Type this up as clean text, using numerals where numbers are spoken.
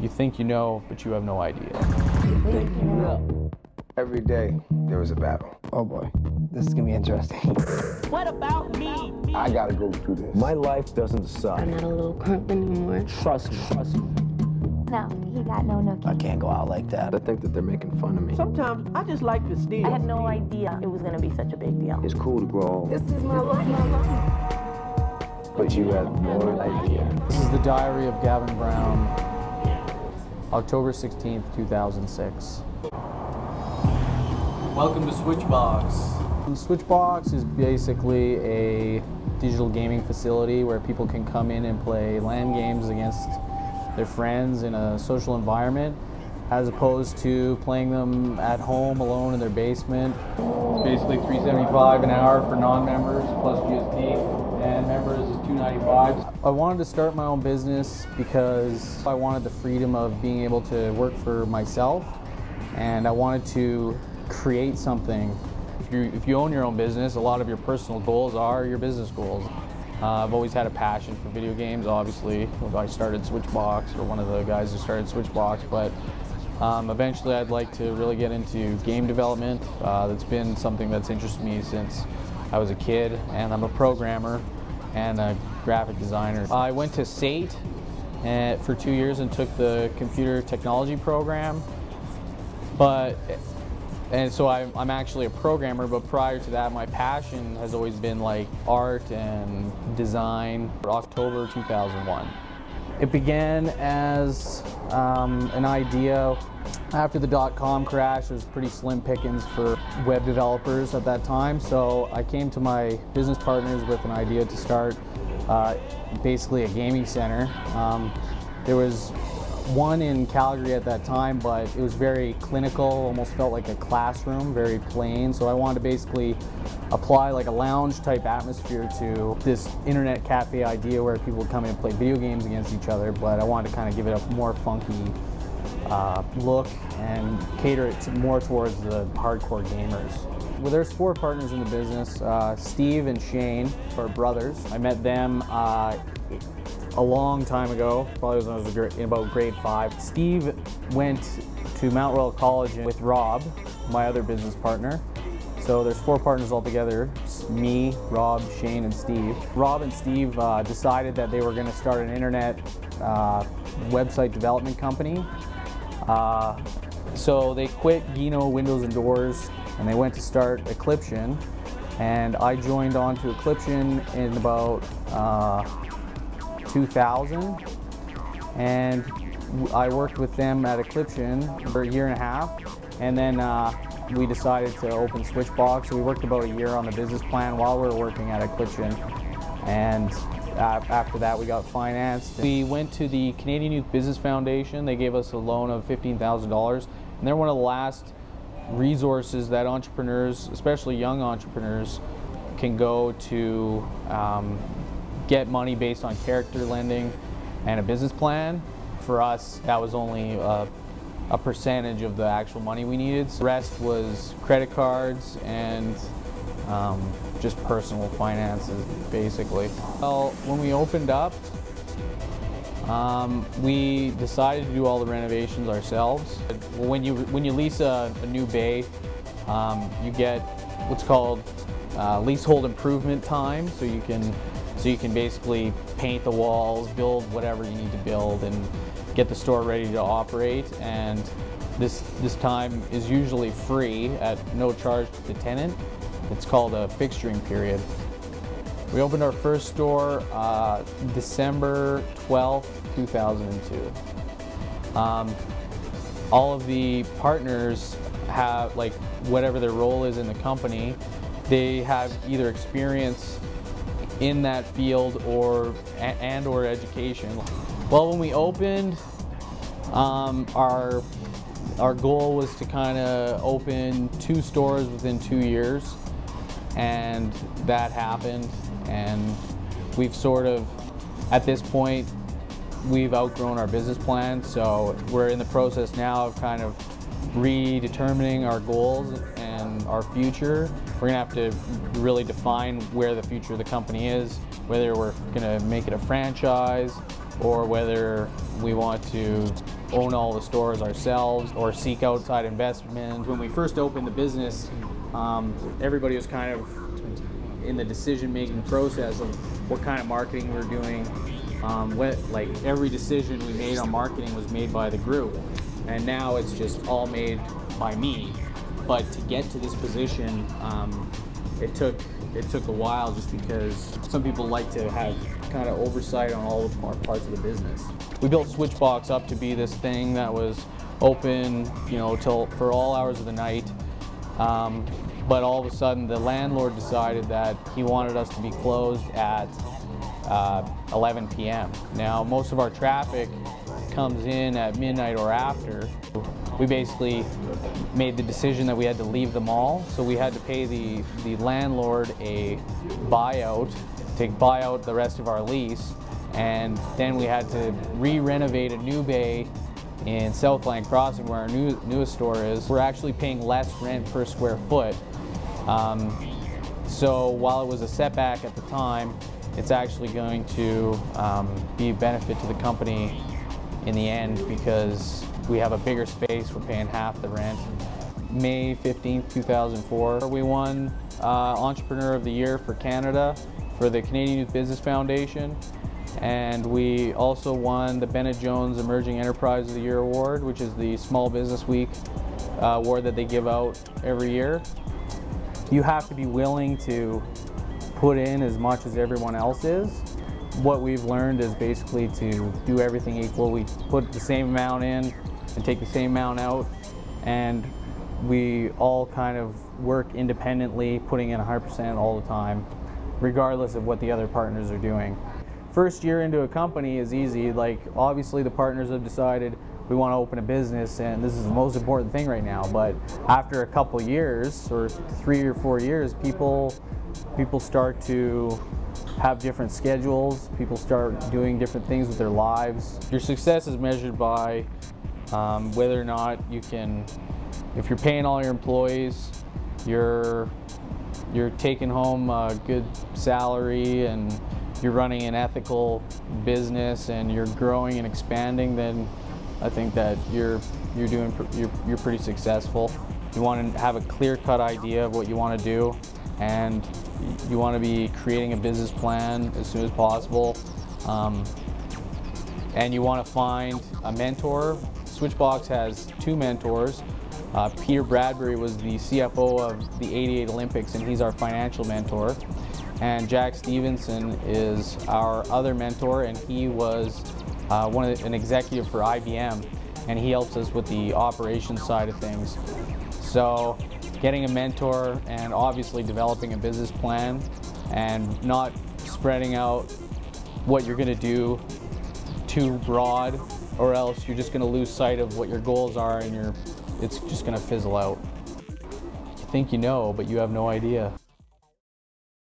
You think you know, but you have no idea. You think you know. Every day, there was a battle. Oh boy, this is gonna be interesting. What about me? I gotta go through this. My life doesn't suck. I'm not a little crump anymore. Trust me. No, he got no nookie. I can't go out like that. I think that they're making fun of me. Sometimes I just like to steal. I had no idea it was going to be such a big deal. It's cool to grow old. This is my life. But you have no idea. This is the diary of Gavin Brown, October 16th, 2006. Welcome to Switchbox. Switchbox is basically a digital gaming facility where people can come in and play LAN games against their friends in a social environment, as opposed to playing them at home alone in their basement. It's basically $3.75 an hour for non-members plus GST, and members is $2.95. I wanted to start my own business because I wanted the freedom of being able to work for myself, and I wanted to create something. If you own your own business, a lot of your personal goals are your business goals. I've always had a passion for video games, obviously. I started Switchbox, or one of the guys who started Switchbox, but eventually I'd like to really get into game development. That's been something that's interested me since I was a kid, and I'm a programmer and a graphic designer. I went to SAIT for 2 years and took the computer technology program, and so I'm actually a programmer, but prior to that, my passion has always been like art and design. October 2001. It began as an idea. After the .com crash, it was pretty slim pickings for web developers at that time, so I came to my business partners with an idea to start basically a gaming center. There was one in Calgary at that time, but it was very clinical, almost felt like a classroom, very plain. So I wanted to basically apply like a lounge type atmosphere to this internet cafe idea where people would come in and play video games against each other, but I wanted to kind of give it a more funky look and cater it more towards the hardcore gamers. Well, there's 4 partners in the business. Steve and Shane are brothers. I met them a long time ago, probably when I was in about grade 5. Steve went to Mount Royal College with Rob, my other business partner. So there's 4 partners altogether, me, Rob, Shane, and Steve. Rob and Steve decided that they were going to start an internet website development company. So they quit Gino Windows and Doors, and they went to start Ecliption. And I joined on to Ecliption in about 2000, and I worked with them at Ecliption for a year and a half, and then we decided to open Switchbox. We worked about a year on the business plan while we were working at Ecliption, and after that we got financed. We went to the Canadian Youth Business Foundation. They gave us a loan of $15,000, and they're one of the last resources that entrepreneurs, especially young entrepreneurs, can go to get money based on character lending and a business plan. For us, that was only a percentage of the actual money we needed. The rest was credit cards and just personal finances, basically. Well, when we opened up, we decided to do all the renovations ourselves. When you lease a new bay, you get what's called leasehold improvement time, so you can basically paint the walls, build whatever you need to build, and get the store ready to operate. And this time is usually free at no charge to the tenant. It's called a fixturing period. We opened our first store December 12th, 2002. All of the partners have, like, whatever their role is in the company, they have either experience in that field or education. Well, when we opened, our goal was to kind of open 2 stores within 2 years, and that happened. And we've sort of, at this point, we've outgrown our business plan, so we're in the process now of kind of redetermining our goals and our future. We're gonna have to really define where the future of the company is, whether we're gonna make it a franchise or whether we want to own all the stores ourselves or seek outside investment. When we first opened the business, everybody was kind of in the decision-making process of what kind of marketing we were doing. Like every decision we made on marketing was made by the group, and now it's just all made by me. But to get to this position, it took a while, just because some people like to have kind of oversight on all the parts of the business. We built Switchbox up to be this thing that was open, you know, for all hours of the night. But all of a sudden, the landlord decided that he wanted us to be closed at 11 p.m. Now, most of our traffic comes in at midnight or after. We basically made the decision that we had to leave the mall, so we had to pay the landlord a buyout to buy out the rest of our lease, and then we had to re-renovate a new bay in Southland Crossing, where our newest store is. We're actually paying less rent per square foot. So while it was a setback at the time, it's actually going to be a benefit to the company in the end, because we have a bigger space, we're paying half the rent. May 15th, 2004, we won Entrepreneur of the Year for Canada for the Canadian Youth Business Foundation. And we also won the Bennett Jones Emerging Enterprise of the Year Award, which is the Small Business Week award that they give out every year. You have to be willing to put in as much as everyone else is. What we've learned is basically to do everything equal. We put the same amount in and take the same amount out, and we all kind of work independently, putting in 100% all the time, regardless of what the other partners are doing. First year into a company is easy. Like, obviously the partners have decided we want to open a business and this is the most important thing right now, but after a couple years, or 3 or 4 years, people start to have different schedules, people start doing different things with their lives. Your success is measured by whether or not you can, if you're paying all your employees, you're taking home a good salary, and you're running an ethical business, and you're growing and expanding, then I think that you're pretty successful. You want to have a clear-cut idea of what you want to do, and you want to be creating a business plan as soon as possible, and you want to find a mentor. Switchbox has 2 mentors. Peter Bradbury was the CFO of the '88 Olympics, and he's our financial mentor. And Jack Stevenson is our other mentor, and he was an executive for IBM, and he helps us with the operations side of things. So getting a mentor, and obviously developing a business plan, and not spreading out what you're going to do too broad, or else you're just going to lose sight of what your goals are, and it's just going to fizzle out. You think you know, but you have no idea.